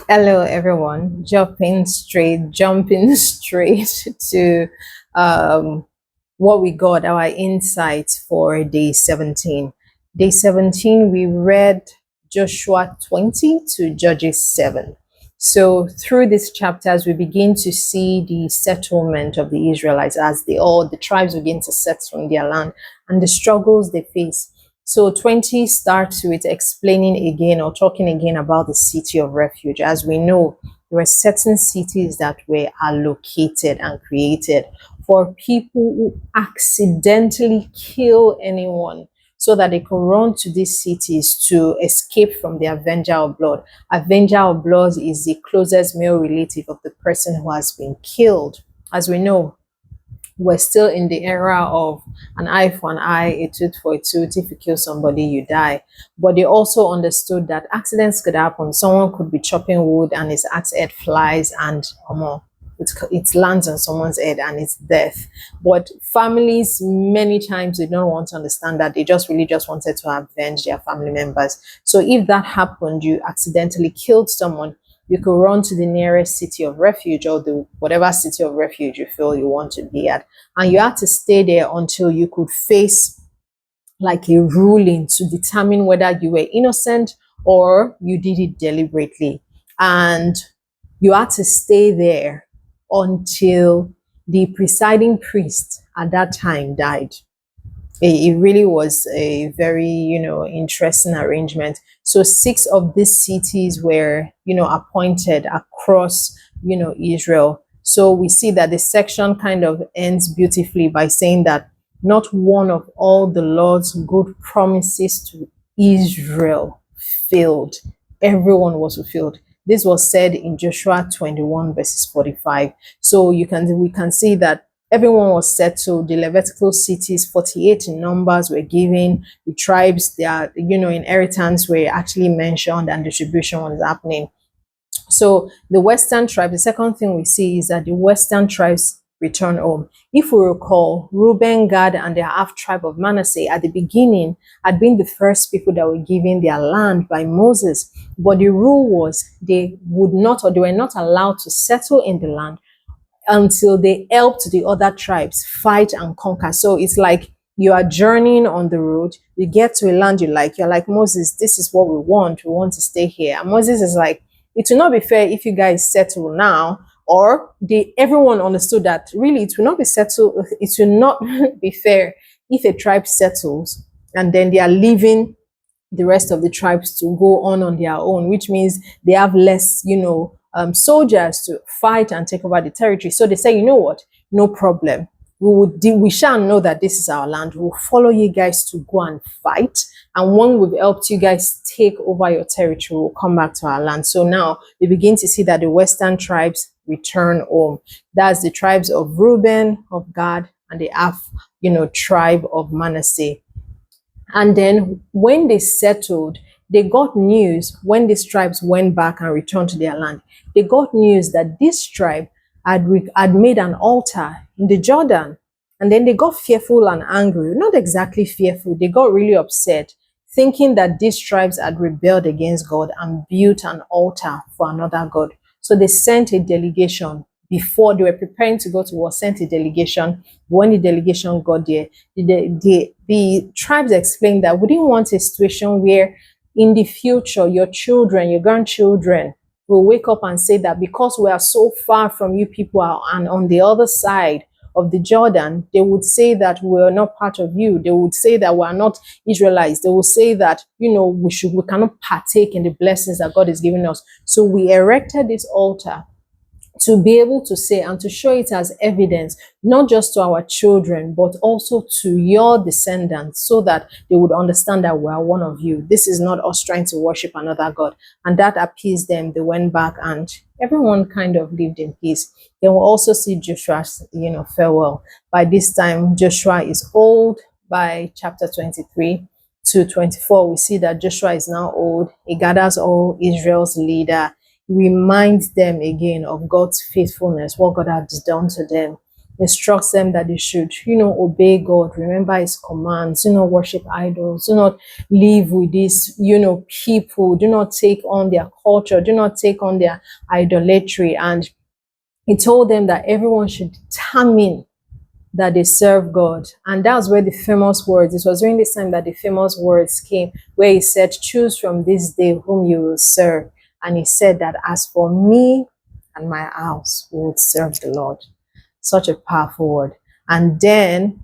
Hello, everyone. Jumping straight to um, what we got, our insights for day 17. Day 17, we read Joshua 20 to Judges 7. So, through these chapters, we begin to see the settlement of the Israelites as the tribes begin to settle in their land and the struggles they face. So 20 starts with explaining again or talking again about the city of refuge. As we know, there were certain cities that were allocated and created for people who accidentally kill anyone so that they could run to these cities to escape from the avenger of blood. Avenger of blood is the closest male relative of the person who has been killed. As we know, we're still in the era of an eye for an eye, a tooth for a tooth. If you kill somebody, you die. But they also understood that accidents could happen. Someone could be chopping wood and his axe head flies and it lands on someone's head and it's death. But families, many times, they don't want to understand that. They just really just wanted to avenge their family members. So if that happened, you accidentally killed someone, you could run to the nearest city of refuge or the whatever city of refuge you feel you want to be at. And you had to stay there until you could face like a ruling to determine whether you were innocent or you did it deliberately. And you had to stay there until the presiding priest at that time died. It really was a very interesting arrangement. So 6 of these cities were appointed across Israel. So we see that the section kind of ends beautifully by saying that not one of all the Lord's good promises to Israel failed. Everyone was fulfilled. This was said in Joshua 21 verses 45. So we can see that everyone was settled. The Levitical cities, 48 in numbers, were given. The tribes, their inheritance were actually mentioned, and distribution was happening. So the Western tribe, the second thing we see is that the Western tribes return home. If we recall, Reuben, Gad, and the half tribe of Manasseh at the beginning had been the first people that were given their land by Moses. But the rule was they would not, or they were not allowed to settle in the land until they helped the other tribes fight and conquer. So it's like you are journeying on the road, you get to a land you're like, Moses, this is what we want to stay here. And Moses is like, it will not be fair if you guys settle now. Or everyone understood that really it will not be settled, it will not be fair if a tribe settles and then they are leaving the rest of the tribes to go on their own, which means they have less, soldiers to fight and take over the territory. So they say, you know what, no problem. We shall know that this is our land. We'll follow you guys to go and fight. And when we've helped you guys take over your territory, we'll come back to our land. So now we begin to see that the Western tribes return home. That's the tribes of Reuben, of Gad, and the half, tribe of Manasseh. And then when they settled, they got news when these tribes went back and returned to their land. They got news that this tribe had made an altar in the Jordan. And then they got fearful and angry. Not exactly fearful. They got really upset, thinking that these tribes had rebelled against God and built an altar for another God. So they sent a delegation. Before they were preparing to go to war, sent a delegation. When the delegation got there, the tribes explained that we didn't want a situation where in the future your children, your grandchildren will wake up and say that because we are so far from you people and on the other side of the Jordan, they would say that we're not part of you. They would say that we're not Israelites. They would say that, we cannot partake in the blessings that God is giving us. So we erected this altar to be able to say and to show it as evidence, not just to our children, but also to your descendants, so that they would understand that we are one of you. This is not us trying to worship another God. And that appeased them. They went back and everyone kind of lived in peace. Then we'll also see Joshua's, farewell. By this time, Joshua is old. By chapter 23 to 24, we see that Joshua is now old. He gathers all Israel's leader, reminds them again of God's faithfulness, what God has done to them. instructs them that they should, obey God, remember his commands, worship idols, do not live with these, people, do not take on their culture, do not take on their idolatry. And he told them that everyone should determine that they serve God. And that's where the famous words, it was during this time that the famous words came, where he said, choose from this day whom you will serve. And he said that as for me and my house, we would serve the Lord. Such a powerful word. And then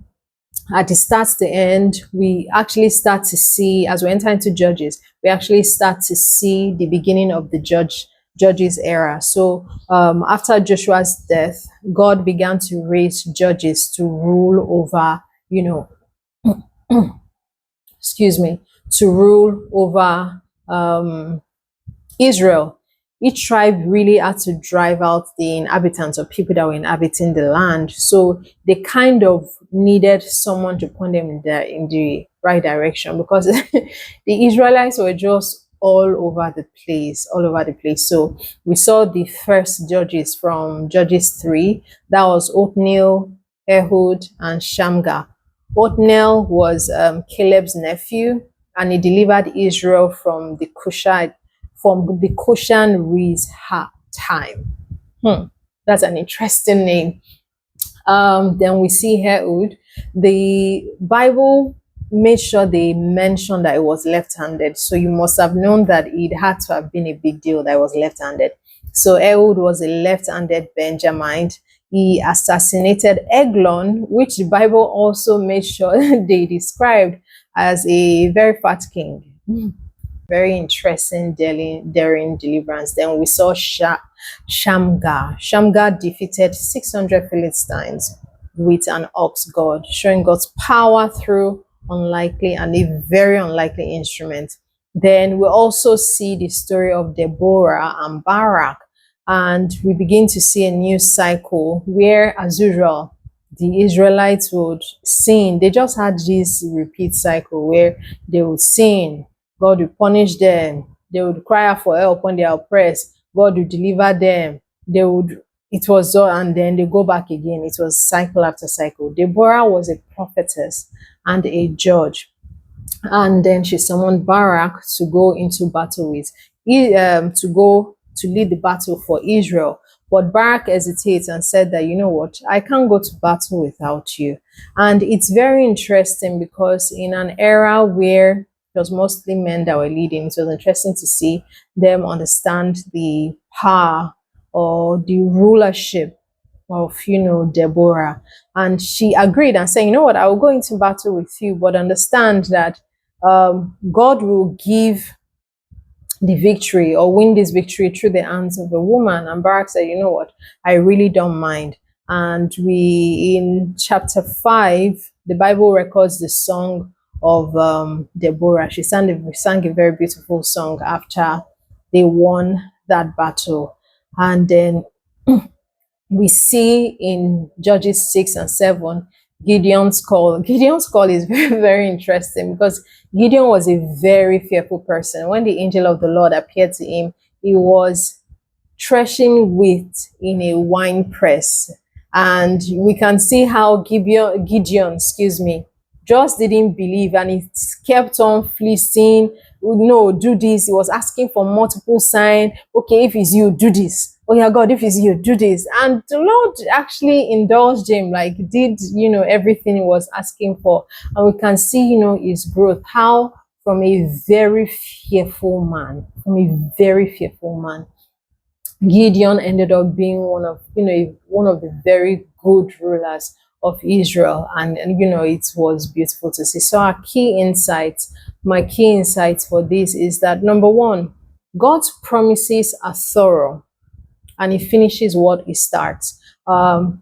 at the start to the end, we actually start to see, as we enter into Judges, we actually start to see the beginning of the Judges era. So after Joshua's death, God began to raise judges to rule over, excuse me, to rule over Israel. Each tribe really had to drive out the inhabitants or people that were inhabiting the land. So they kind of needed someone to point them in the right direction, because the Israelites were just all over the place, all over the place. So we saw the first judges from Judges 3. That was Othniel, Ehud, and Shamgar. Othniel was Caleb's nephew, and he delivered Israel from the Cushite, from the Cushan Riz time. That's an interesting name. Then we see Ehud. The Bible made sure they mentioned that it was left-handed. So you must have known that it had to have been a big deal that it was left-handed. So Ehud was a left-handed Benjamite. He assassinated Eglon, which the Bible also made sure they described as a very fat king. Very interesting, daring deliverance. Then we saw Shamgar. Shamgar defeated 600 Philistines with an ox god, showing God's power through unlikely and a very unlikely instrument. Then we also see the story of Deborah and Barak, and we begin to see a new cycle where, as usual, the Israelites would sin. They just had this repeat cycle where they would sin, God will punish them. They would cry out for help when they are oppressed. God will deliver them. It was so, and then they go back again. It was cycle after cycle. Deborah was a prophetess and a judge. And then she summoned Barak to go into battle with, to go to lead the battle for Israel. But Barak hesitates and said that, you know what, I can't go to battle without you. And it's very interesting because in an era where it was mostly men that were leading, it was interesting to see them understand the power or the rulership of, Deborah. And she agreed and said, you know what, I will go into battle with you, but understand that God will give the victory or win this victory through the hands of a woman. And Barak said, you know what, I really don't mind. And in chapter 5, the Bible records the song of Deborah. She sang a very beautiful song after they won that battle. And then we see in Judges 6 and 7, Gideon's call. Gideon's call is very, very interesting because Gideon was a very fearful person. When the angel of the Lord appeared to him, he was threshing wheat in a wine press. And we can see how Gideon, just didn't believe, and he kept on fleecing. No, do this. He was asking for multiple signs. Okay, if it's you, do this. Oh yeah, God, if it's you, do this. And the Lord actually indulged him, did, everything he was asking for. And we can see, his growth, how from a very fearful man, Gideon ended up being one of the very good rulers of Israel. And it was beautiful to see. So my key insights for this is that, number one, God's promises are thorough and he finishes what he starts. And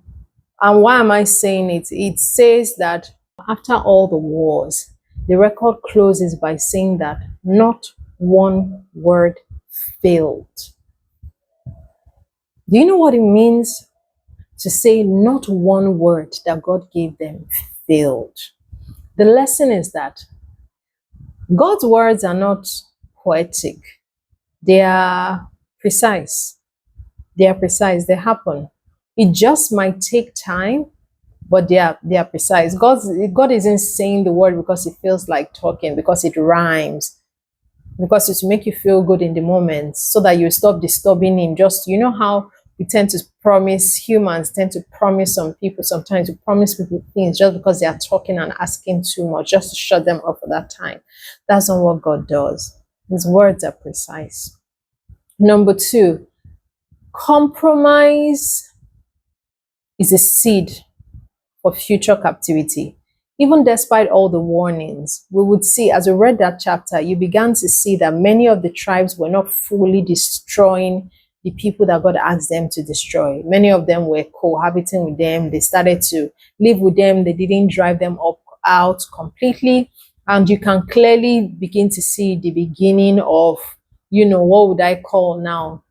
why am I saying it? It says that after all the wars, the record closes by saying that not one word failed. Do you know what it means to say not one word that God gave them failed? The lesson is that God's words are not poetic. They are precise. They happen. It just might take time but they are precise. God isn't saying the word because it feels like talking, because it rhymes, because it's to make you feel good in the moment, so that you stop disturbing him. Just, you know how we tend to promise, humans tend to promise some people, sometimes to promise people things just because they are talking and asking too much, just to shut them up for that time. That's not what God does. His words are precise. Number two, compromise is a seed for future captivity. Even despite all the warnings, we would see, as we read that chapter, you began to see that many of the tribes were not fully destroying the people that God asked them to destroy. Many of them were cohabiting with them. They started to live with them. They didn't drive them up out completely. And you can clearly begin to see the beginning of, what would I call now?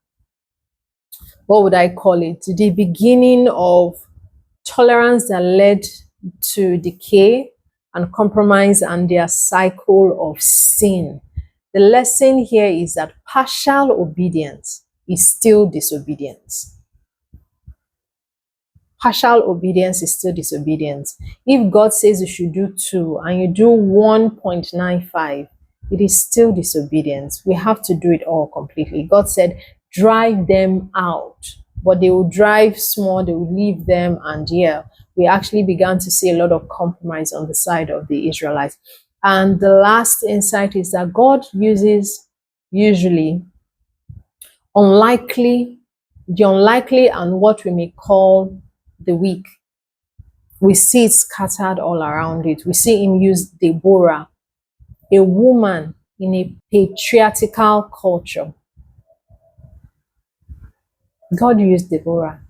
What would I call it? The beginning of tolerance that led to decay and compromise and their cycle of sin. The lesson here is that partial obedience is still disobedience. Partial obedience is still disobedience. If God says you should do 2 and you do 1.95, it is still disobedience. We have to do it all completely. God said, drive them out, but they will drive small, they will leave them, and we actually began to see a lot of compromise on the side of the Israelites. And the last insight is that God uses usually the unlikely and what we may call the weak. We see it scattered all around it. We see him use Deborah, a woman in a patriarchal culture. God used Deborah.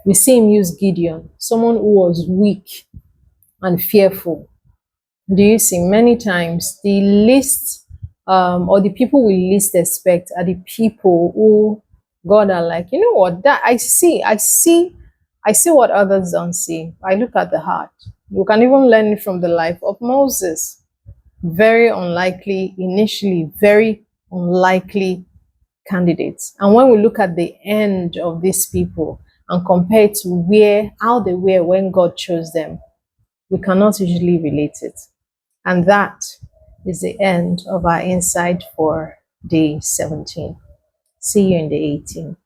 We see him use Gideon, someone who was weak and fearful. Do you see, many times the least or the people we least expect are the people who God are like, you know what, that I see what others don't see. I look at the heart. You can even learn it from the life of Moses. Very unlikely, initially very unlikely candidates. And when we look at the end of these people and compare it to how they were when God chose them, we cannot usually relate it. And that is the end of our insight for day 17. See you in day 18.